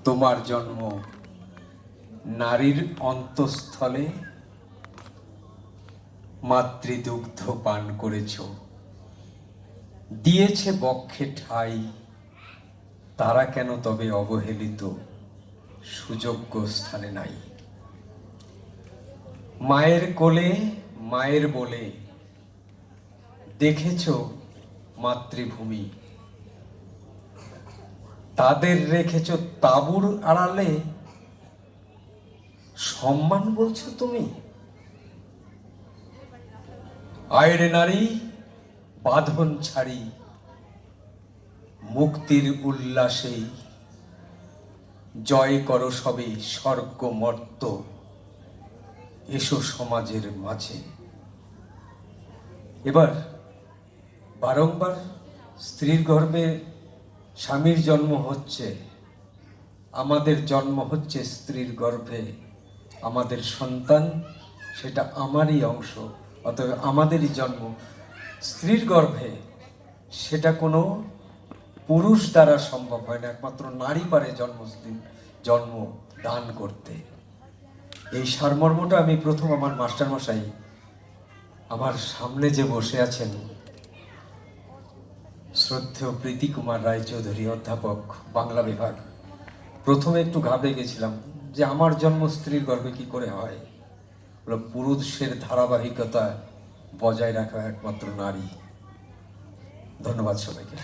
তোমার জন্ম নারীর অন্তঃস্থলে, মাতৃদুগ্ধ পান করেছ, দিয়েছে বক্ষে ঠাই, তারা কেন তবে অবহেলিত সুযোগ্য স্থানে নাই। মায়ের কোলে মায়ের বলে দেখেছ মাতৃভূমি, তাদের রেখেছ তাঁবুর আড়ালে, সম্মান বলছো তুমি। আয়রে নারী বাঁধন ছাড়ি, মুক্তির উল্লাসেই জয় করো সবে স্বর্গ মর্ত, এসো সমাজের মাঝে। এবার বারংবার স্ত্রীর গর্ভে স্বামীর জন্ম হচ্ছে, আমাদের জন্ম হচ্ছে স্ত্রীর গর্ভে, আমাদের সন্তান সেটা আমারই অংশ, অতএব আমাদেরই জন্ম। স্ত্রীর গর্ভে সেটা কোনো পুরুষ দ্বারা সম্ভব হয় না, একমাত্র নারী পারে জন্ম দান করতে। এই সারমর্মটা আমি প্রথম আমার মাস্টারমশাই আমার সামনে যে বসে আছেন শ্রদ্ধেয় প্রীতি কুমার রায়চৌধুরী, অধ্যাপক বাংলা বিভাগ, প্রথমে একটু ঘাবড়ে গেছিলাম যে আমার জন্ম স্ত্রীর গর্ভে কি করে হয়। পুরুষের ধারাবাহিকতা বজায় রাখা একমাত্র নারী। ধন্যবাদ সবাইকে।